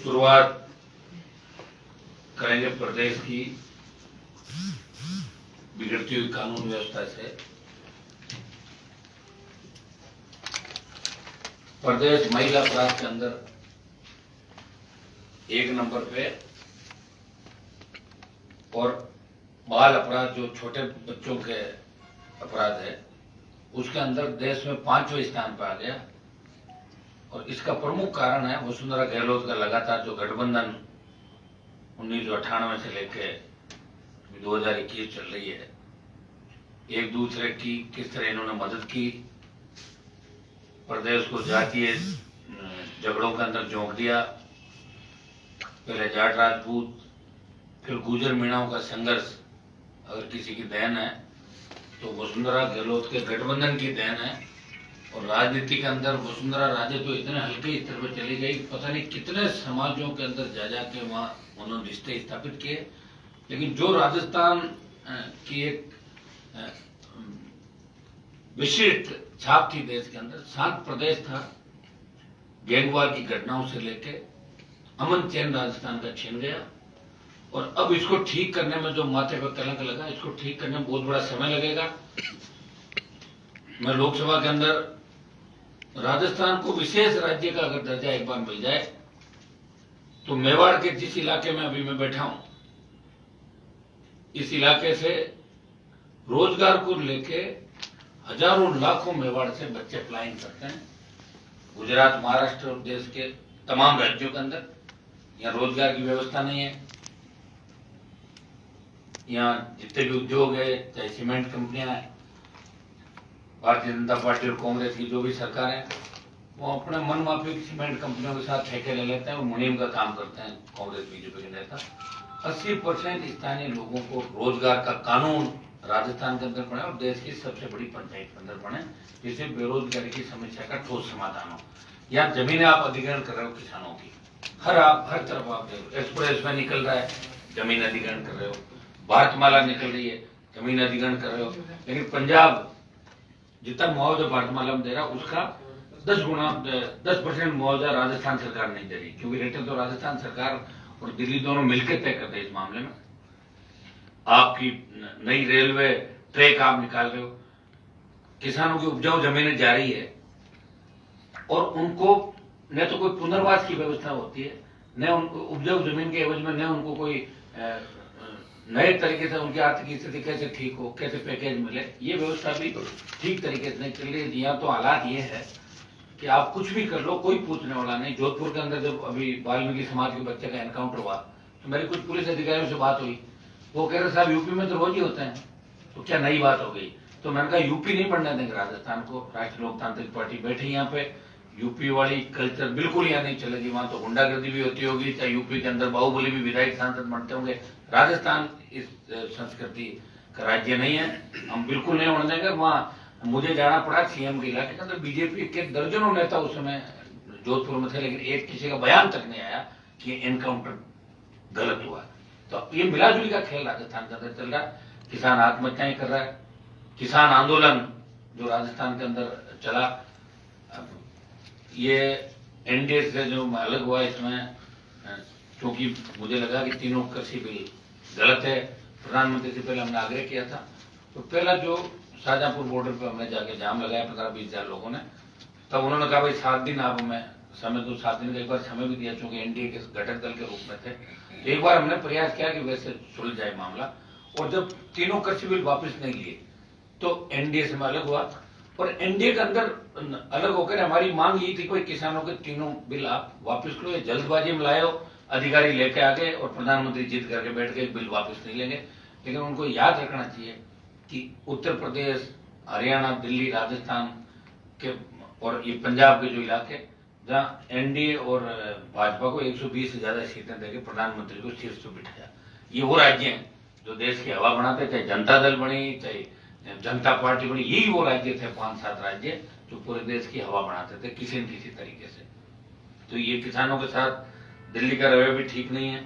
शुरुआत करेंगे प्रदेश की बिगड़ती हुई कानून व्यवस्था से। प्रदेश महिला अपराध के अंदर 1 नंबर पे और बाल अपराध जो छोटे बच्चों के अपराध है उसके अंदर देश में 5वें स्थान पर आ गया। और इसका प्रमुख कारण है वसुंधरा गहलोत का लगातार जो गठबंधन 1998 से लेके 2021 चल रही है, एक दूसरे की किस तरह इन्होंने मदद की, प्रदेश को जातीय झगड़ों के अंदर झोंक दिया। पहले जाट राजपूत, फिर गुर्जर मीणाओं का संघर्ष अगर किसी की देन है तो वसुंधरा गहलोत के गठबंधन की देन है। और राजनीति के अंदर वसुंधरा राजे तो इतने हल्के स्तर पर चली गई, पता नहीं कितने समाजों के अंदर जा के वहां उन्होंने रिश्ते स्थापित किए। लेकिन जो राजस्थान की एक विशिष्ट छाप थी देश के अंदर, शांत प्रदेश था, गैंगवार की घटनाओं से लेके अमन चैन राजस्थान का छीन गया। और अब इसको ठीक करने में जो माथे पर कलंक लगा, इसको ठीक करने में बहुत बड़ा समय लगेगा। मैं लोकसभा के अंदर राजस्थान को विशेष राज्य का अगर दर्जा एक बार मिल जाए तो मेवाड़ के जिस इलाके में अभी मैं बैठा हूं, इस इलाके से रोजगार को लेके हजारों लाखों मेवाड़ से बच्चे पलायन करते हैं। गुजरात, महाराष्ट्र और देश के तमाम राज्यों के अंदर यहाँ रोजगार की व्यवस्था नहीं है। यहाँ जितने भी उद्योग है, चाहे सीमेंट कंपनियां हैं, भारतीय जनता पार्टी और कांग्रेस की जो भी सरकार है वो अपने मनमाफिक सीमेंट कंपनियों के साथ ठेके ले लेते हैं और मुनीम का काम करते हैं कांग्रेस बीजेपी के नेता। 80% स्थानीय लोगों को रोजगार का कानून राजस्थान के अंदर बने और देश की सबसे बड़ी पंचायत के अंदर बने, जिससे बेरोजगारी की समस्या का ठोस समाधान हो। यहाँ जमीनें आप अधिग्रहण कर रहे हो किसानों की, हर तरफ आप एक्सप्रेस में निकल रहा है, जमीन अधिग्रहण कर रहे हो, भारतमाला निकल रही है, जमीन अधिग्रहण कर रहे हो। लेकिन पंजाब जितना मुआवजा भारतमाला में दे रहा उसका 10% मुआवजा राजस्थान सरकार नहीं दे रही, क्योंकि रेटें तो राजस्थान सरकार और दिल्ली दोनों मिलकर तय करते हैं इस मामले में। आपकी नई रेलवे ट्रैक आप निकाल रहे हो, किसानों की उपजाऊ जमीनें जा रही है और उनको न तो कोई पुनर्वास की व्यवस्था होती है, न उनको उपजाऊ जमीन के एवज में न उनको कोई नए तरीके से उनकी आर्थिक स्थिति कैसे ठीक हो, कैसे पैकेज मिले, ये व्यवस्था भी ठीक तरीके से नहीं चल रही है। यहाँ तो हालात ये है कि आप कुछ भी कर लो, कोई पूछने वाला नहीं। जोधपुर के अंदर जब अभी वाल्मीकि समाज के बच्चे का एनकाउंटर हुआ तो मेरी कुछ पुलिस अधिकारियों से बात हुई, वो कह रहे साहब यूपी में तो रोज ही होते हैं, तो क्या नई बात हो गई? तो मैंने कहा यूपी नहीं पढ़ने देंगे राजस्थान को। राष्ट्रीय लोकतांत्रिक पार्टी बैठी यहाँ पे, यूपी वाली कल्चर बिल्कुल यहाँ नहीं चलेगी। वहां तो गुंडागर्दी भी होती होगी, चाहे यूपी के अंदर बाहुबली भी विधायक सांसद बनते होंगे। राजस्थान इस संस्कृति का राज्य नहीं है, हम बिल्कुल नहीं होने देंगे। वहां मुझे जाना पड़ा सीएम के इलाके के अंदर, बीजेपी के दर्जनों नेता उस समय जोधपुर में थे, लेकिन एक किसी का बयान तक नहीं आया कि एनकाउंटर गलत हुआ। तो ये मिलाजुली का खेल राजस्थान के अंदर चल रहा है। किसान आत्महत्याएं कर रहा है, किसान आंदोलन जो राजस्थान के अंदर चला, ये एनडीए से जो अलग हुआ इसमें, क्योंकि मुझे लगा कि तीनों कृषि बिल गलत है। प्रधानमंत्री से पहले हमने आग्रह किया था, तो पहला जो शाहजहांपुर बॉर्डर पे हमने जाके जाम लगाया 15-20 हजार लोगों ने, तब उन्होंने कहा भाई 7 दिन आप हमें समय दो। 7 दिन का एक बार समय भी दिया, चूंकि एनडीए के घटक दल के रूप में थे। तो एक बार हमने प्रयास किया कि वैसे सुलझ जाए मामला, और जब तीनों कृषि बिल वापस नहीं लिए तो एनडीए से मैं अलग हुआ। और एनडीए के अंदर अलग होकर हमारी मांग ये थी कोई किसानों के तीनों बिल आप वापस लो। ये जल्दबाजी में लाए हो, अधिकारी लेके आ गए और प्रधानमंत्री जिद करके बैठ गए बिल वापस नहीं लेंगे। लेकिन उनको याद रखना चाहिए कि उत्तर प्रदेश, हरियाणा, दिल्ली, राजस्थान के और ये पंजाब के जो इलाके जहाँ एनडीए और भाजपा को 120 से ज्यादा सीटें देकर प्रधानमंत्री को शीर्ष पर बिठाया, ये वो राज्य हैं जो देश की हवा बनाते, चाहे जनता दल बनी, चाहे जनता पार्टी बनी, यही वो राज्य थे 5-7 राज्य जो पूरे देश की हवा बनाते थे किसी न किसी तरीके से। तो ये किसानों के साथ दिल्ली का रवैया भी ठीक नहीं है।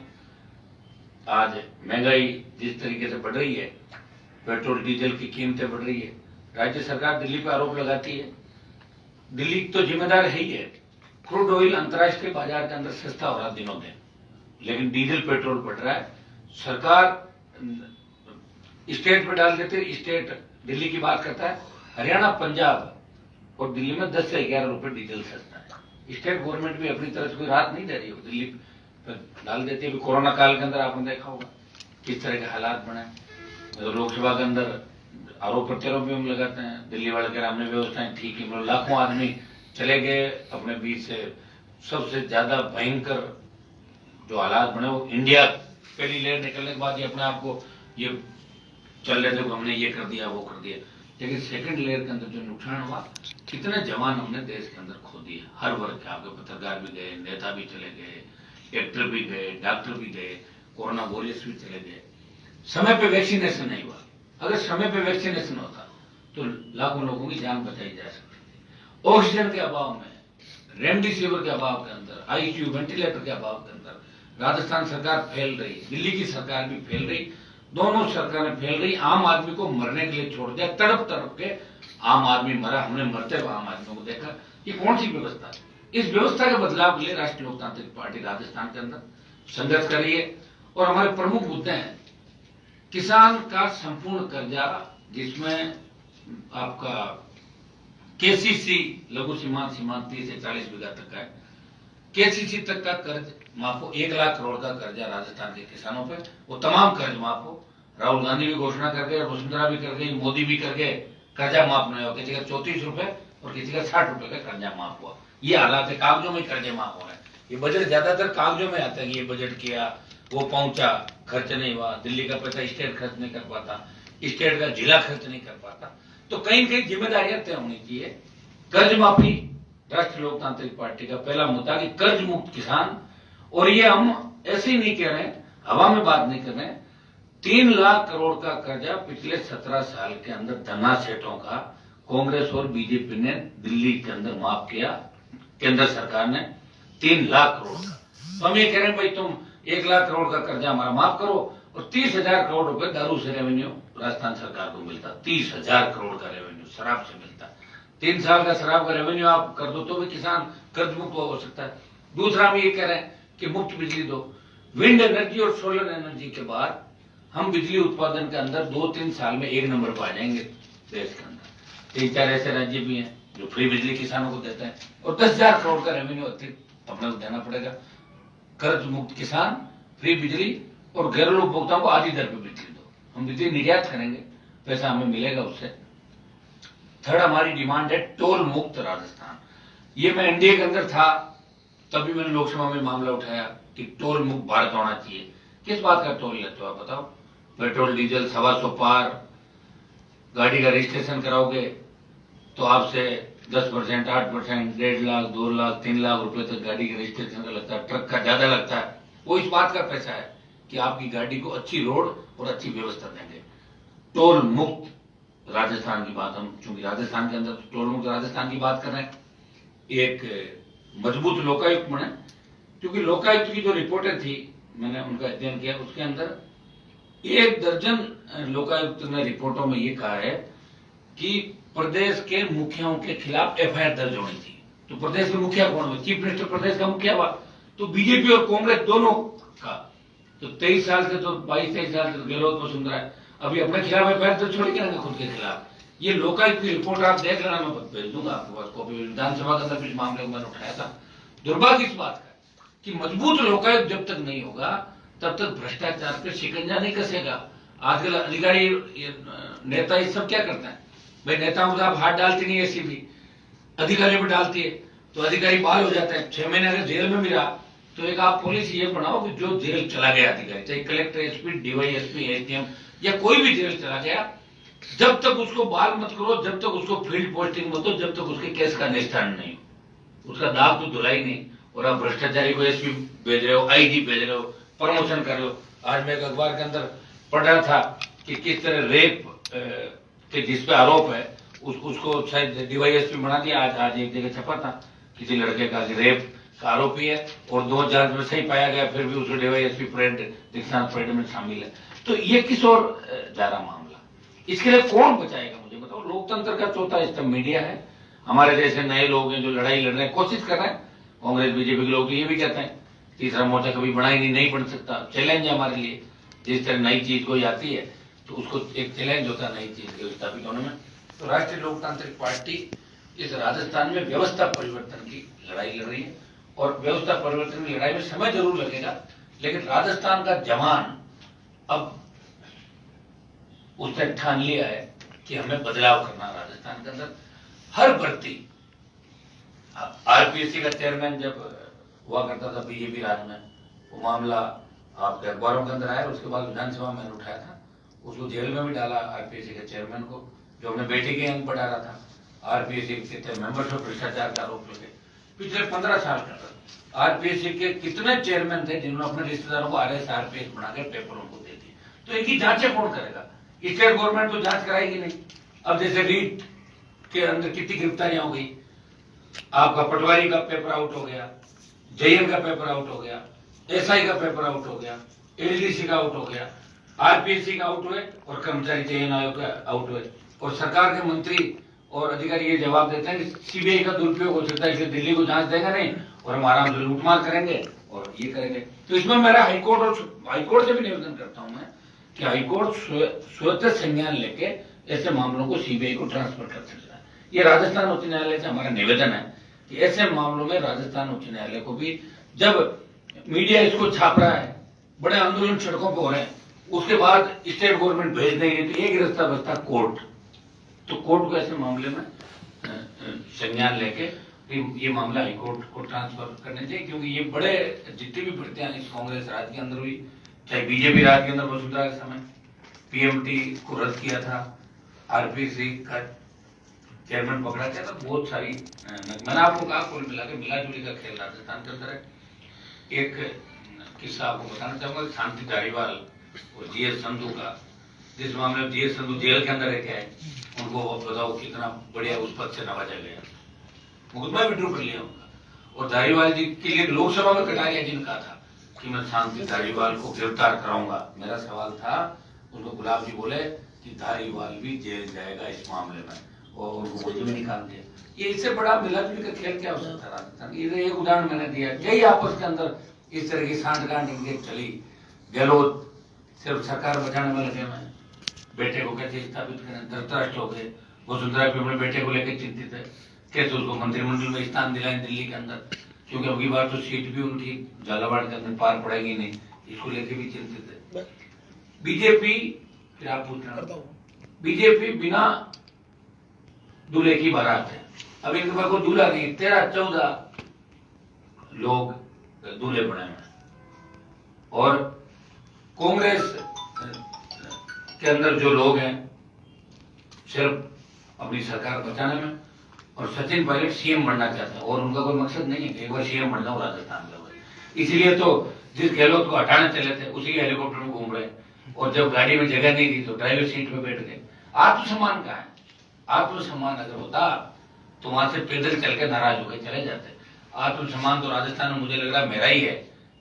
आज महंगाई जिस तरीके से बढ़ रही है, पेट्रोल डीजल की कीमतें बढ़ रही है, राज्य सरकार दिल्ली पर आरोप लगाती है। दिल्ली तो जिम्मेदार है ही है, क्रूड ऑयल अंतर्राष्ट्रीय बाजार के अंदर सस्ता हो रहा दिनों दिन, लेकिन डीजल पेट्रोल बढ़ रहा है। सरकार स्टेट पे डाल देते, स्टेट दिल्ली की बात करता है, हरियाणा, पंजाब और दिल्ली में 10 से 11 रुपए डीजल सस्ता है। स्टेट गवर्नमेंट भी अपनी तरफ से कोई राहत नहीं दे रही हो, दिल्ली पे डाल देती है। कोरोना काल के अंदर आपने देखा होगा किस तरह के हालात बने। तो लोकसभा के अंदर आरोप प्रत्यारोप भी हम लगाते हैं, दिल्ली वाले कह रहे हमने व्यवस्थाएं ठीक है, मतलब लाखों आदमी चले गए अपने बीच से। सबसे ज्यादा भयंकर जो हालात बने वो इंडिया पहली लहर निकलने के बाद ये अपने आप को ये चल रहे थे, हमने ये कर दिया वो कर दिया, लेकिन सेकंड लेयर के अंदर जो नुकसान हुआ, कितने जवान हमने देश के अंदर खो दिए। हर वर्ग के, आपके पत्रकार भी गए, नेता भी चले गए, एक्टर भी गए, डॉक्टर भी गए, कोरोना वॉरियर्स भी चले गए। समय पे वैक्सीनेशन नहीं हुआ। अगर समय पे वैक्सीनेशन होता तो लाखों लोगों की जान बचाई जा सकती थी। ऑक्सीजन के अभाव में, रेमडेसिविर के अभाव के अंदर, आईसीयू वेंटिलेटर के अभाव के अंदर राजस्थान सरकार फेल रही, दिल्ली की सरकार भी फेल रही, दोनों सरकारें फेल रही। आम आदमी को मरने के लिए छोड़ दिया, तड़प तड़प के आम आदमी मरा। हमने मरते हुए आम आदमियों को देखा। ये कौन सी व्यवस्था है? इस व्यवस्था के बदलाव के लिए राष्ट्रीय लोकतांत्रिक पार्टी राजस्थान के अंदर संघर्ष कर रही है। और हमारे प्रमुख मुद्दे हैं किसान का संपूर्ण कर्जा, जिसमें आपका केसीसी लघु सीमांत 30 से 40 बीघा तक का है, केसीसी तक का कर्ज माफ हो। 1 लाख करोड़ का कर्जा राजस्थान के किसानों पे, वो तमाम कर्ज माफ हो। राहुल गांधी भी घोषणा कर गए, वसुंधरा भी कर गई, मोदी भी कर गए, कर्जा माफ नहीं हो। किसी का 34 रुपए और किसी का 60 रुपए का कर्जा माफ हुआ। ये हालात है, कागजों में कर्जे माफ हो रहे हैं। ये बजट ज्यादातर कागजों में आता है, ये बजट किया, वो पहुंचा, खर्च नहीं हुआ। दिल्ली का पैसा स्टेट खर्च नहीं कर पाता, स्टेट का जिला खर्च नहीं कर पाता। तो कहीं कहीं जिम्मेदारियां तय होनी चाहिए। कर्ज माफी राष्ट्रीय लोकतांत्रिक पार्टी का पहला मुद्दा कि कर्ज मुक्त किसान। और ये हम ऐसे ही नहीं कह रहे हैं, हवा में बात नहीं कर रहे हैं। 3 लाख करोड़ का कर्जा पिछले 17 साल के अंदर धन्ना सेठों का कांग्रेस और बीजेपी ने दिल्ली के अंदर माफ किया, केंद्र सरकार ने 3 लाख करोड़ का। तो हम ये कह रहे हैं भाई तुम 1 लाख करोड़ का कर्जा हमारा माफ करो और 30,000 करोड़ रुपए दारू से रेवेन्यू राजस्थान सरकार को मिलता। 30,000 करोड़ का रेवेन्यू शराब से मिलता। 3 साल का शराब का रेवेन्यू आप कर दो तो भी किसान कर्ज मुक्त हो सकता है। दूसरा हम ये कह रहे हैं कि मुफ्त बिजली दो। विंड एनर्जी और सोलर एनर्जी के बाद हम बिजली उत्पादन के अंदर 2-3 साल में 1 नंबर पर आ जाएंगे देश के अंदर। 3-4 ऐसे राज्य भी हैं जो फ्री बिजली किसानों को देते हैं और 10,000 करोड़ का रेवेन्यू अतिरिक्त अपने को देना पड़ेगा। कर्ज मुक्त किसान, फ्री बिजली और घरेलू उपभोक्ताओं को आधी दर पर बिजली दो। हम बिजली निर्यात करेंगे, पैसा हमें मिलेगा उससे। थर्ड हमारी डिमांड है टोल मुक्त राजस्थान। ये मैं एनडीए के अंदर था तभी मैंने लोकसभा में मामला उठाया कि टोल मुक्त भारत होना चाहिए। किस बात का टोल लेते हो आप बताओ? पेट्रोल डीजल 125 पार, गाड़ी का रजिस्ट्रेशन कराओगे तो आपसे 10%, 8%, 1.5 लाख, 2 लाख, 3 लाख रुपए तक गाड़ी के रजिस्ट्रेशन का लगता है। ट्रक का ज्यादा लगता है। वो इस बात का पैसा है कि आपकी गाड़ी को अच्छी रोड और अच्छी व्यवस्था देंगे। टोल मुक्त राजस्थान की बात, हम चूंकि राजस्थान के अंदर टोल मुक्त राजस्थान की बात कर रहे हैं। एक मजबूत लोकायुक्त बने, क्योंकि लोकायुक्त की जो रिपोर्टें थी मैंने उनका अध्ययन किया, उसके अंदर 1 दर्जन लोकायुक्त ने रिपोर्टों में ये कहा है कि प्रदेश के मुखियाओं के खिलाफ एफआईआर दर्ज होनी थी। तो प्रदेश के मुखिया कौन हुए? चीफ मिनिस्टर प्रदेश का मुखिया हुआ। तो बीजेपी और कांग्रेस दोनों का तो 23 साल से तो 22-23 साल से गहलोत वसुंधरा है, अभी अपने खिलाफ एफआईआर दर्ज छोड़ करेंगे खुद के खिलाफ। ये लोकायुक्त की रिपोर्ट आप देख लेना, मैं भेज दूंगा आपके पास कॉपी। विधानसभा के अंदर इस मामले को मैंने उठाया था। दुर्भाग्य इस बात का कि मजबूत लोकायुक्त जब तक नहीं होगा तब तक भ्रष्टाचार पे शिकंजा नहीं कसेगा। आजकल अधिकारी नेता ये सब क्या करते हैं भाई? नेताओं को आप हाथ डालती नहीं एसीबी, अधिकारियों पर डालती है तो अधिकारी बहाल हो जाते हैं। 6 महीने अगर जेल में भी रहा तो एक आप पॉलिसी ये बनाओ कि जो जेल चला गया अधिकारी, चाहे कलेक्टर, एसपी, डीवाईएसपी, एसडीएम या कोई भी जेल चला गया, जब तक उसको बहाल मत करो, जब तक उसको फील्ड पोस्टिंग मत दो, जब तक उसके केस का निस्तारण नहीं हो, उसका दाग तो धुलाई नहीं। और आप भ्रष्टाचारी को एसपी भेज रहे हो, आईजी भेज रहे हो, प्रमोशन कर रहे हो। आज मैं एक अखबार के अंदर पढ़ रहा था कि किस तरह रेप के जिस पे आरोप है उसको शायद डीवाईएसपी बना दिया। आज एक जगह छपा था किसी लड़के का कि रेप का आरोपी है और 2 जांच में सही पाया गया, फिर भी उसको डीवाईएसपी परेड दीक्षांत परेड में शामिल है। तो ये किस और जा रहा मामला? इसके लिए कौन बचाएगा मुझे बताओ? लोकतंत्र का चौथा स्तंभ मीडिया है। हमारे जैसे नए लोग हैं जो लड़ाई लड़ रहे हैं, कोशिश कर रहे हैं, कांग्रेस बीजेपी के लोग तो ये भी कहते हैं तीसरा मोर्चा कभी बना ही नहीं बन सकता, चैलेंज है हमारे लिए। जिस तरह नई चीज कोई आती है तो उसको एक चैलेंज होता है नई चीज के स्थापित होने में। तो राष्ट्रीय लोकतांत्रिक पार्टी इस राजस्थान में व्यवस्था परिवर्तन की लड़ाई लड़ रही है, और व्यवस्था परिवर्तन की लड़ाई में समय जरूर लगेगा, लेकिन राजस्थान का जवान अब उसने ठान लिया है कि हमें बदलाव करना। राजस्थान के अंदर हर भर्ती, आरपीएससी का चेयरमैन जब हुआ करता था बीजेपी राज में, वो मामला आपके अखबारों के अंदर आया, उसके बाद विधानसभा में उठाया था, उसको जेल में भी डाला आरपीएससी के चेयरमैन को, जो अपने बेटे के अंक बढ़ा रहा था। आरपीएससी के मेंबर्स पर भ्रष्टाचार का आरोप लगे। पिछले 15 साल के अंदर आरपीएससी के कितने चेयरमैन थे जिन्होंने अपने रिश्तेदारों को आरएस आरपीएस बनाकर पेपर उनको दे दिए? तो इनकी जांचें कौन करेगा? स्टेट गवर्नमेंट तो जांच कराएगी नहीं। अब जैसे रीट के अंदर कितनी गिरफ्तारियां हो गई, आपका पटवारी का पेपर आउट हो गया, जेएन का पेपर आउट हो गया, एसआई का पेपर आउट हो गया, एडीसी का आउट हो गया, आरपीएससी का आउट हुए और कर्मचारी चयन आयोग का आउट हुए, और सरकार के मंत्री और अधिकारी ये जवाब देते हैं कि सीबीआई का दुरुपयोग हो सकता है, इसलिए दिल्ली को जांच देगा नहीं और हम आराम से लूटमार करेंगे और ये करेंगे। तो इसमें मेरा हाईकोर्ट से भी निवेदन करता हूं मैं कि हाईकोर्ट स्वतः संज्ञान लेके ऐसे मामलों को सीबीआई को ट्रांसफर कर सकता है। ये राजस्थान उच्च न्यायालय से हमारा निवेदन है कि ऐसे मामलों में राजस्थान उच्च न्यायालय को भी, जब मीडिया इसको छाप रहा है, बड़े आंदोलन सड़कों पर हो रहे हैं, उसके बाद स्टेट गवर्नमेंट भेज देंगे तो एक रास्ता बचता कोर्ट। तो कोर्ट को ऐसे मामले में संज्ञान लेके ये मामला हाईकोर्ट को ट्रांसफर करने चाहिए, क्योंकि ये बड़े जितनी भी भर्तियां इस कांग्रेस राज के अंदर हुई, चाहे बीजेपी राज के अंदर वसुंधरा के समय पीएमटी को रद्द किया था, आरपीसी का चेयरमैन पकड़ा गया था, बहुत सारी मैंने आपको कहा कुल मिला के मिलाजुली का खेल राजस्थान के अंदर है। एक किस्सा आपको बताना चाहूंगा, शांति धारीवाल और जीएस संधू का, जिस मामले में जीएस संधू जेल के अंदर रह के आए, उनको बताओ कितना बढ़िया उस पद से नवाजा गया, मुकदमा विड्रॉ कर लिया उनका, और धारीवाल जी के लिए लोकसभा में कटारिया जी ने कहा था कि मैं शांति धारीवाल को गिरफ्तार कराऊंगा। मेरा सवाल था, उनको गुलाब जी बोले कि धारीवाल भी जेल जाएगा इस मामले में, और उनको मुझे भी निकाल दिया। ये इससे बड़ा मिलाजुली का खेल क्या हो सकता है राजस्थान? ये एक उदाहरण मैंने दिया। यही आपस के अंदर इस तरह की सांठगांठ इनके चली। गहलोत सिर्फ सरकार बचाने में लगे हुए, बेटे को कैसे स्थापित करें, धृतराष्ट्र हो गए। वसुंधरा भी अपने बेटे को लेकर चिंतित है, कैसे उसको मंत्रिमंडल में स्थान दिलाएं दिल्ली के अंदर, क्योंकि अगली बार तो सीट भी उनकी झालावाड़ के अंदर पार पड़ेगी नहीं, इसको लेकर भी चिंतित है। बीजेपी, फिर आप पूछना, बीजेपी बिना दूल्हे की बारात है। अब इनके पास कोई दूल्हा नहीं, 13-14 लोग दूल्हे बने हुए, और कांग्रेस के अंदर जो लोग हैं सिर्फ अपनी सरकार बचाने में, और सचिन पायलट सीएम बनना चाहते हैं, और उनका कोई मकसद नहीं है कि एक बार सीएम बन जाऊं राजस्थान का। इसीलिए तो जिस गहलोत को हटाने चले थे उसी के हेलीकॉप्टर में घूम रहे, और जब गाड़ी में जगह नहीं थी तो ड्राइवर सीट में बैठ गए। आत्मसम्मान कहाँ है? आत्मसम्मान अगर होता तो वहां से पैदल चल के नाराज हो गए चले जाते। आत्मसम्मान तो राजस्थान में मुझे लग रहा मेरा ही है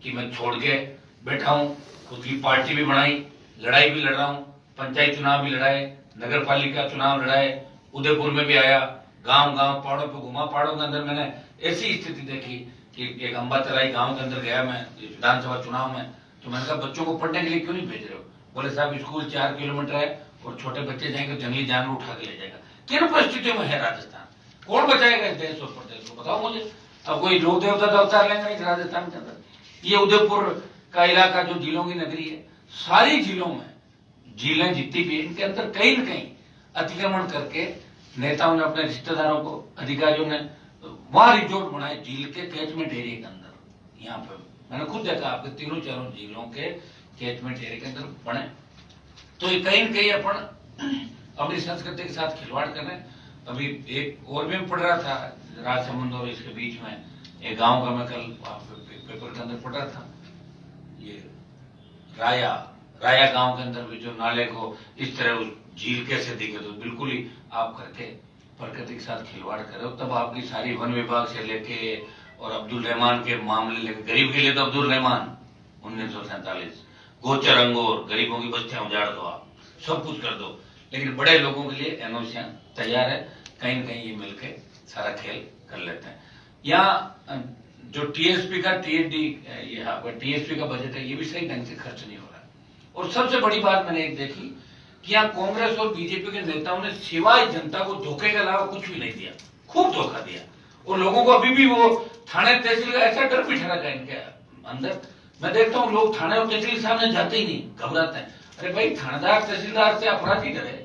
कि मैं छोड़ के बैठा हूँ, खुद की पार्टी भी बनाई, लड़ाई भी लड़ रहा हूँ, पंचायत चुनाव भी लड़ाए, नगर पालिका चुनाव लड़ाए, उदयपुर में भी आया, गांव गांव पहाड़ों पे घुमा। पहाड़ों के अंदर मैंने ऐसी स्थिति देखी कि एक अंबातलाई गांव के अंदर गया मैं विधानसभा चुनाव में, तो मैंने कहा बच्चों को पढ़ने के लिए क्यों नहीं भेज रहे हो? बोले साहब स्कूल 4 किलोमीटर है और छोटे बच्चे जाएंगे जंगली जानवर उठा के ले जाएगा। किन परिस्थितियों में है राजस्थान? कौन बचाएगा इस देश और प्रदेश को? बताओ मुझे। अब कोई लोक देवता का अवतार लेंगे नहीं राजस्थान के अंदर। ये उदयपुर का इलाका जो झीलों की नगरी है, सारी झीलों में, झीलें जितनी भी इनके अंदर कहीं न कहीं अतिक्रमण करके नेताओं ने, अपने रिश्तेदारों को, अधिकारियों ने वहां रिजोर्ट बनाए झील के कैचमेंट एरिया के अंदर। यहाँ पे मैंने खुद देखा, आपके तीनों चारों झीलों के कैचमेंट एरिया के अंदर बने। तो ये कहीं न कहीं अपन अपनी संस्कृति के साथ खिलवाड़ कर रहे हैं। अभी एक और भी पढ़ रहा था, राजसमंद और इसके बीच में एक गांव का, मैं कल पेपर के अंदर पढ़ रहा था, ये राया गांव के अंदर भी जो नाले को इस तरह उस झील कैसे दिखे, तो बिल्कुल ही आप करके प्रकृति के साथ खिलवाड़ कर रहे हो। तब आपकी सारी वन विभाग से लेके और अब्दुल रहमान के मामले लेके, गरीब के लिए तो अब्दुल रहमान 1947, गोचर अंगूर, गरीबों की बस्तियां उजाड़ दो, आप सब कुछ कर दो, लेकिन बड़े लोगों के लिए एनओसियां तैयार है। कहीं न कहीं ये मिलके सारा खेल कर लेते हैं। यहाँ जो टीएसपी का टीएडी ये आपका टीएसपी का बजट है, ये भी सही ढंग से खर्च नहीं हो रहा है। और सबसे बड़ी बात मैंने एक देखी कि यहाँ कांग्रेस और बीजेपी के नेताओं ने सिवाय जनता को धोखे के अलावा कुछ भी नहीं दिया, खूब धोखा दिया। और लोगों को अभी भी वो थाने तहसील का ऐसा डर भी ठहरा है इनके अंदर। मैं देखता हूँ लोग थाने और तहसील के सामने जाते ही नहीं, घबराते हैं। अरे भाई, थानेदार तहसीलदार से अपराधी डरे,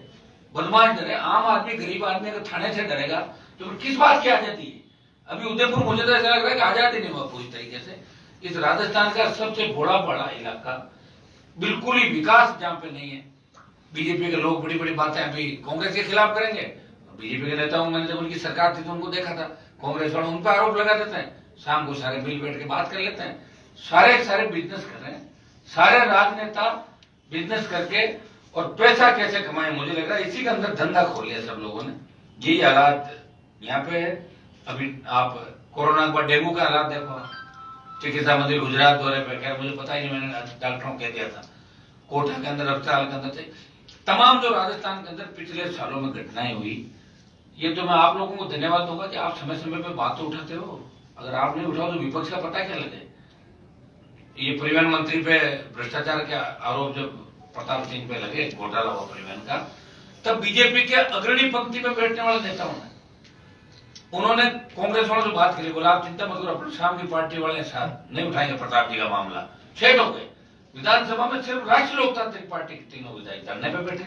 बदमाश डरे, आम आदमी गरीब आदमी अगर थाने से डरेगा तो फिर किस बात की आजादी है? अभी उदयपुर मुझे तो ऐसा लग रहा है कि आजादी नहीं हुआ पूरी तरीके से। इस राजस्थान का सबसे बड़ा बड़ा इलाका बिल्कुल ही विकास जहां पे नहीं है। बीजेपी के लोग बड़ी बड़ी बातें अभी कांग्रेस के खिलाफ करेंगे, बीजेपी के नेताओं, मैंने जब उनकी सरकार थी तो उनको देखा था, कांग्रेस वालों उन पर आरोप लगा देते हैं, शाम को सारे मिल बैठ के बात कर लेते हैं। सारे बिजनेस कर रहे हैं, सारे राजनेता बिजनेस करके और पैसा कैसे कमाए, मुझे लग रहा है इसी के अंदर धंधा खोल लिया सब लोगों ने। यही हालात यहाँ पे है। अभी आप कोरोना के बाद डेंगू का हालात देखो, चिकित्सा मंत्री गुजरात दौरे पे, खैर मुझे पता ही नहीं, मैंने डॉक्टरों को कह दिया था, कोटा के अंदर, अस्पताल के अंदर थे। तमाम जो राजस्थान के अंदर पिछले सालों में घटनाएं हुई, ये तो मैं आप लोगों को धन्यवाद दूंगा कि आप समय समय पे बात तो उठाते हो। अगर आप नहीं उठाओ तो विपक्ष का पता क्या लगे। ये परिवहन मंत्री पे भ्रष्टाचार के आरोप जब प्रताप सिंह पे लगे, घोटाला हुआ परिवहन का, तब बीजेपी के अग्रणी पंक्ति में बैठने वाले नेताओं ने, उन्होंने कांग्रेस वालों से बात करी, बोला आप चिंता मत करो, अपने शाम की पार्टी वाले साथ नहीं उठाएंगे प्रताप जी का मामला। सेट हो गए। विधानसभा में सिर्फ राष्ट्रीय लोकतांत्रिक पार्टी के तीनों विधायक धरने पे बैठे,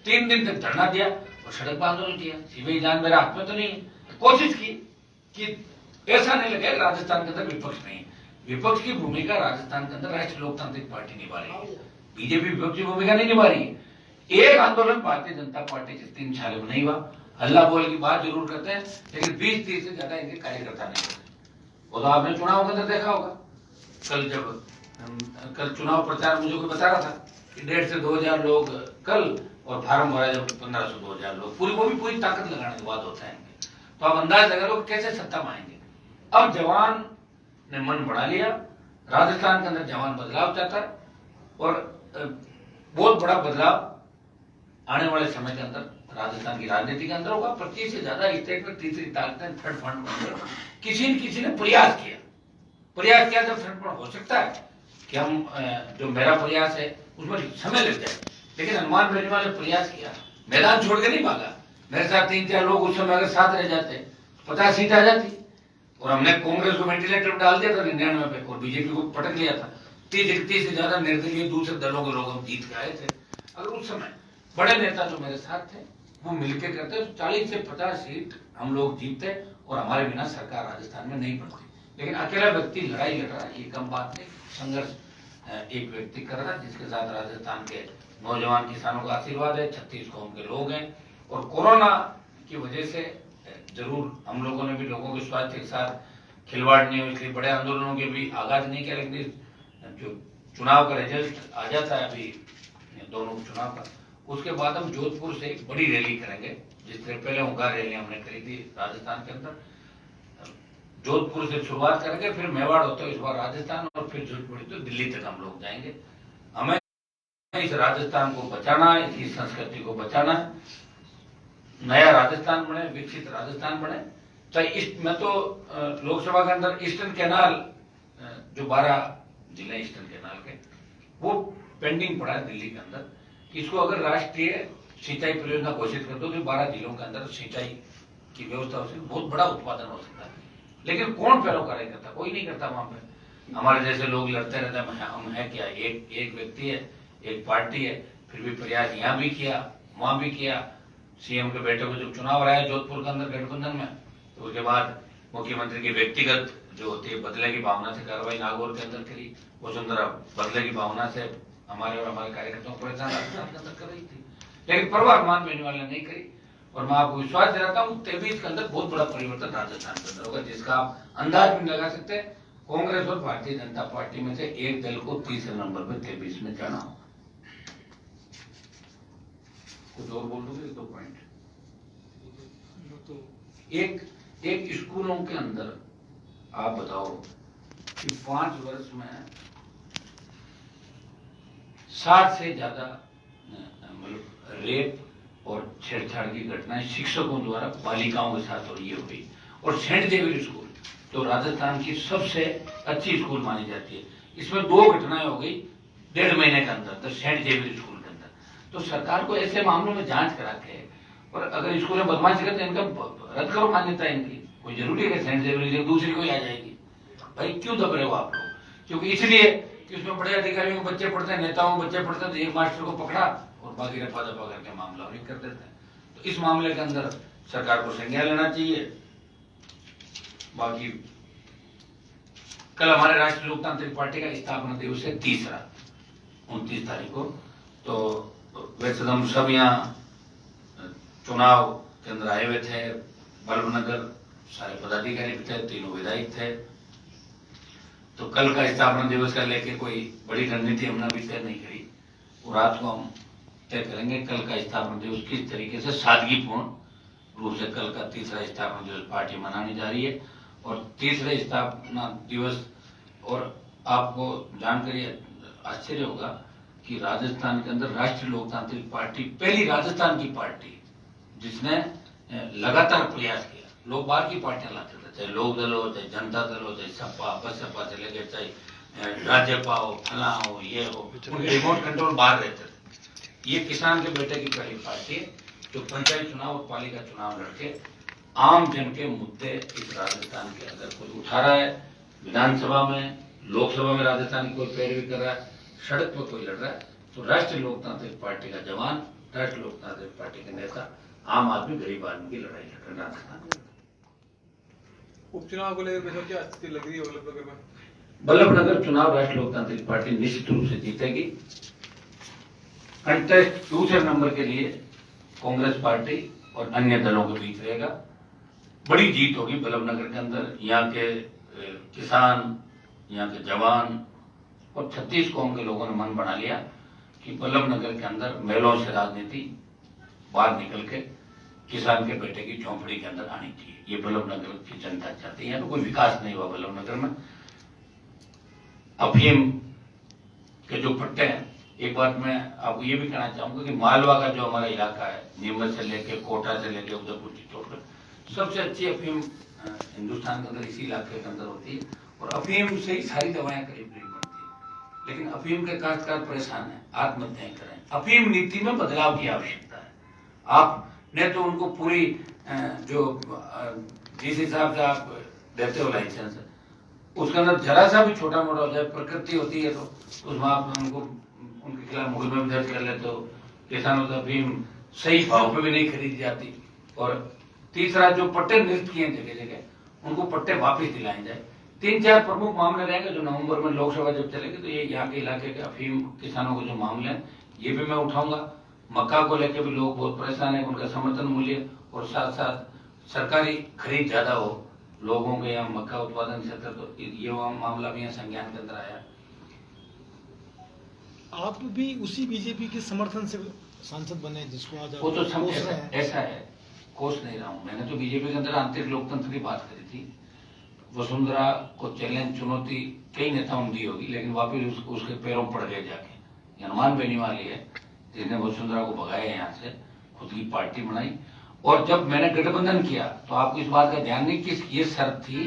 3 दिन तक धरना दिया और सड़क पर आंदोलन किया। सीबीआई जान मेरे हाथ में तो नहीं है। कोशिश की कि ऐसा नहीं लगे राजस्थान के अंदर विपक्ष नहीं है। विपक्ष की भूमिका राजस्थान के अंदर राष्ट्रीय लोकतांत्रिक पार्टी निभा रही है, बीजेपी विपक्ष की भूमिका नहीं निभा रही है। एक आंदोलन भारतीय जनता पार्टी के 3 सालों में नहीं हुआ। हल्ला बोल की बात जरूर करते हैं, लेकिन 20-30 से ज्यादा इनके कार्यकर्ता नहीं होते। वो तो आपने चुनाव के अंदर देखा होगा। कल चुनाव प्रचार मुझे कोई बता रहा था कि 1,500 से 2,000 लोग कल, और फार्म भरा जब 1,500 से 2,000 लोग, वो भी पूरी ताकत लगाने के बाद होता है। तो आप अंदाज लगा लो कैसे सत्ता में आएंगे। अब जवान ने मन बढ़ा लिया, राजस्थान के अंदर जवान बदलाव चाहता है, और बहुत बड़ा बदलाव आने वाले समय के अंदर राजस्थान की राजनीति के अंदर होगा। 25 से ज्यादा स्टेट में तीसरी ताकतें, थर्ड फ्रंट में किसी न किसी ने प्रयास किया जब थर्ड फ्रंट हो सकता है कि हम जो मेरा प्रयास है उसमें समय लग जाए, लेकिन अनुमान भेजने वाले प्रयास किया, मैदान छोड़ के नहीं भागा। मेरे साथ 3-4 लोग उस समय अगर साथ रह जाते 50 सीट आ जाती, और हमने कांग्रेस को वेंटिलेटर डाल दिया था 99 पे और बीजेपी को पटक लिया था। 30 से ज्यादा निर्दलीय दूसरे दलों के लोग हम जीत के आए थे। अगर उस समय बड़े नेता जो मेरे साथ थे वो मिलकर करते तो 40 से 50 सीट हम लोग जीतते, और हमारे बिना सरकार राजस्थान में नहीं बनती। लेकिन अकेला व्यक्ति लड़ाई लड़ रहा है, ये कम बात नहीं। संघर्ष एक व्यक्ति कर रहा है, जिसके साथ राजस्थान के नौजवान किसानों का आशीर्वाद है, 36 कौम के लोग हैं। और कोरोना की वजह से जरूर हम लोगों ने भी लोगों के स्वास्थ्य के साथ खिलवाड़ नहीं हो, इसलिए बड़े आंदोलनों के भी आगाज नहीं किया। लेकिन जो चुनाव का रिजल्ट आ जाता है अभी दोनों चुनाव का, उसके बाद हम जोधपुर से एक बड़ी रैली करेंगे। जिस तरह पहले हुंकार रैली हमने करी थी राजस्थान के अंदर, जोधपुर से शुरुआत करेंगे, फिर मेवाड़ होते हुए इस बार राजस्थान, और फिर जोधपुर तो दिल्ली तक हम लोग जाएंगे। हमें इस राजस्थान को बचाना है, इसकी संस्कृति को बचाना है, नया राजस्थान बने, विकसित राजस्थान बने। चाहे मैं तो लोकसभा के अंदर ईस्टर्न कैनाल, जो 12 जिले ईस्टर्न कैनाल के, वो पेंडिंग पड़ा है दिल्ली के अंदर। इसको अगर राष्ट्रीय सिंचाई परियोजना घोषित कर दो तो 12 जिलों के अंदर सिंचाई की व्यवस्था हो सकती, बहुत बड़ा उत्पादन हो सकता है। लेकिन कौन पैरोकारी करता? कोई नहीं करता। वहां पे हमारे जैसे लोग लड़ते रहते हैं, हम है क्या, एक व्यक्ति है, एक पार्टी है। फिर भी प्रयास यहाँ भी किया, वहां भी किया। सीएम के बेटे को जब चुनाव रहा जोधपुर के अंदर गठबंधन में, तो उसके बाद मुख्यमंत्री की व्यक्तिगत जो होती है बदले की भावना से कार्रवाई नागौर के अंदर करी, वसुंधरा बदले की भावना से हमारे और हमारे कार्यकर्ताओं को परेशान राजस्थान के अंदर कर रही थी, लेकिन परवाह मान लेने वाले नहीं करी। और मैं आपको विश्वास दिलाता हूँ 23 के अंदर बहुत बड़ा परिवर्तन राजस्थान के अंदर होगा, जिसका आप अंदाज भी लगा सकते हैं। कांग्रेस और भारतीय जनता पार्टी में से एक दल को तीसरे नंबर पर 23 में जाना होगा। कुछ और बोल दोगे? 2 पॉइंट। एक स्कूलों के अंदर आप बताओ कि 5 वर्ष में 60 से ज्यादा मतलब रेप और छेड़छाड़ की घटनाएं शिक्षकों द्वारा बालिकाओं के साथ और ये हुई। और सेंट जेवियर स्कूल तो राजस्थान की सबसे अच्छी स्कूल मानी जाती है। इसमें 2 घटनाएं हो गई 1.5 महीने के अंदर, तो सेंट जेवियर स्कूल के अंदर। तो सरकार को ऐसे मामलों में जांच करा के, और अगर स्कूल में बदमाशी करते इनका रद्द करो मान्यता इनकी। कोई जरूरी है कि सेंट जेवियर दूसरी कोई आ जाएगी? भाई क्यों दब रहे हो आप लोग? क्योंकि इसलिए कि उसमें बड़े अधिकारियों के बच्चे पढ़ते हैं, नेताओं के बच्चे पढ़ते हैं, तो एक मास्टर को पकड़ा और बाकी रफा दफा करके मामला हल कर देते हैं। तो इस मामले के अंदर सरकार को संज्ञान लेना चाहिए। बाकी कल हमारे राष्ट्रीय लोकतांत्रिक पार्टी का स्थापना दिवस है, तीसरा 29 तारीख को। तो वैसे तो हम सब यहाँ चुनाव के अंदर आए हुए थे, बल्लभनगर सारे पदाधिकारी भी थे, 3 विधायक थे। तो कल का स्थापना दिवस का लेके कोई बड़ी रणनीति हमने अभी तय नहीं करी, और रात को हम तय करेंगे कल का स्थापना दिवस किस तरीके से सादगीपूर्ण रूप से कल का तीसरा स्थापना दिवस पार्टी मनाने जा रही है। और तीसरे स्थापना दिवस, और आपको जानकर आश्चर्य होगा कि राजस्थान के अंदर राष्ट्रीय लोकतांत्रिक पार्टी पहली राजस्थान की पार्टी जिसने लगातार प्रयास किया। लोग बाहर की पार्टियां लाते थे, चाहे लोक दल हो, चाहे जनता दल हो, चाहे सपा बसपा से लेकर चाहे राज्यपा हो, फला हो, ये हो, उनके रिमोट कंट्रोल बाहर रहते थे। ये किसान के बेटे की पहली पार्टी है जो पंचायत चुनाव और पालिका चुनाव लड़के आम जन के मुद्दे इस राजस्थान के अंदर कोई उठा रहा है, विधानसभा में, लोकसभा में राजस्थान की कोई पैरवी कर रहा है, सड़क पर कोई लड़ रहा है, तो राष्ट्रीय लोकतांत्रिक पार्टी का जवान, राष्ट्रीय लोकतांत्रिक पार्टी के नेता, आम आदमी गरीब आदमी की लड़ाई लड़ रहे राजस्थान में। उपचुनाव को लेकर क्या स्थिति लग रही है बल्लभनगर में? बल्लभनगर चुनाव राष्ट्रीय लोकतांत्रिक पार्टी निश्चित रूप से जीतेगी। कंटेस्ट दूसरे नंबर के लिए कांग्रेस पार्टी और अन्य दलों के बीच रहेगा। बड़ी जीत होगी बल्लभनगर के अंदर। यहाँ के किसान, यहाँ के जवान और 36 कौम के लोगों ने मन बना लिया कि बल्लभनगर के अंदर महलों से राजनीति बाहर निकल के किसान के बेटे की झोंपड़ी के अंदर आनी चाहिए। ये बल्लभनगर की जनता चाहती है। तो कोई विकास नहीं हुआ बल्लभनगर में। अफीम के जो पट्टे हैं, एक बात मैं आपको ये भी कहना चाहूंगा कि मालवा का जो हमारा इलाका है, नीमच से लेके कोटा से लेके उदयपुर चित्तौड़गढ़, सबसे अच्छी अफीम हिंदुस्तान के अंदर इसी इलाके के अंदर होती है। और अफीम से ही सारी दवाएं करीब करीब बनती है। लेकिन अफीम के काश्तकार परेशान है, आत्महत्याएं करें। अफीम नीति में बदलाव की आवश्यकता है। आपने तो उनको पूरी जो जिस हिसाब से आप देते हो लाइसेंस, उसके अंदर जरा सा भी छोटा मोटा हो जाए, प्रकृति होती है, तो उसमें आप उनको उनके खिलाफ मुकदमा भी दर्ज कर लेते हो। किसानों से अफीम सही भाव पे भी नहीं खरीदी जाती। और तीसरा, जो पट्टे निरस्त किए जगह जगह, उनको पट्टे वापस दिलाए जाए। 3-4 प्रमुख मामले रहेंगे जो नवंबर में लोकसभा जब चलेगी, तो ये यहाँ के इलाके के अफीम किसानों के जो मामले हैं ये भी मैं उठाऊंगा। मक्का को लेकर भी लोग बहुत परेशान है, उनका समर्थन मूल्य और साथ साथ सरकारी खरीद ज्यादा हो लोगों के यहाँ मक्का उत्पादन क्षेत्र, तो ये मामला भी यहाँ संज्ञान के अंदर आया। आप भी उसी बीजेपी के समर्थन से सांसद बने जिसको आज वो तो सब ऐसा है, कोस नहीं रहा हूँ। मैंने तो बीजेपी के अंदर आंतरिक लोकतंत्र की बात करी थी। वसुंधरा को चैलेंज, चुनौती कई नेताओं ने दी होगी, लेकिन वापिस उसके पैरों पड़ गए जाके। हनुमान बेनीवाल है जिसने वसुंधरा को भगाया यहाँ से, खुद की पार्टी बनाई। और जब मैंने गठबंधन किया तो आपको इस बात का ध्यान नहीं कि ये शर्त थी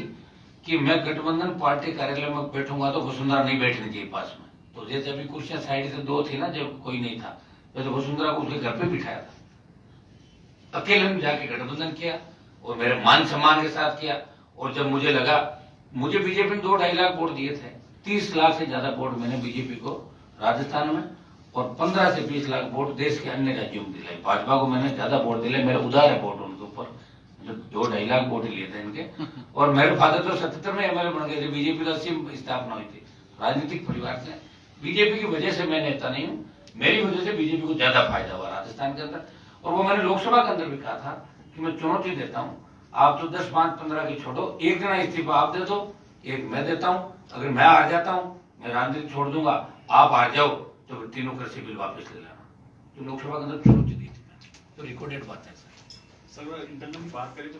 कि मैं गठबंधन पार्टी कार्यालय में बैठूंगा तो वसुंधरा नहीं बैठनी चाहिए पास में। तो जैसे अभी कुर्सियां साइड से 2 थी ना, जब कोई नहीं था, वैसे वसुंधरा को उसके घर पे बिठाया था। अकेले में जाके गठबंधन किया और मेरे मान सम्मान के साथ किया। और जब मुझे लगा, मुझे बीजेपी ने 2-2.5 लाख वोट दिए थे, 30 लाख से ज्यादा वोट मैंने बीजेपी को राजस्थान में और 15 से 20 लाख वोट देश के अन्य राज्यों में दिलाई। भाजपा को मैंने ज्यादा वोट दिलाए, मेरा उदार है वोट उनके ऊपर, जो 2-2.5 लाख वोट लिए थे इनके। और मेरे फादर तो 77 में एमएलए बन गए थे, बीजेपी का सिर्फ स्थापना हुई थी। राजनीतिक परिवार से, बीजेपी की वजह से मैं नेता नहीं हूँ, मेरी वजह से बीजेपी को ज्यादा फायदा हुआ राजस्थान के अंदर। और वो मैंने लोकसभा के अंदर भी कहा था कि मैं चुनौती देता हूँ, आप तो 10, 5, 15 की छोड़ो, एक जना इस्तीफा आप दे दो, एक मैं देता हूँ। अगर मैं हार जाता हूँ, मैं राजनीति छोड़ दूंगा, आप हार जाओ तो फिर तीनों कृषि बिल वापस ले लेना। तो लोकसभा के अंदर चुनौती दी थी, तो रिकॉर्डेड बात है सर। इंटरनल की बात करें तो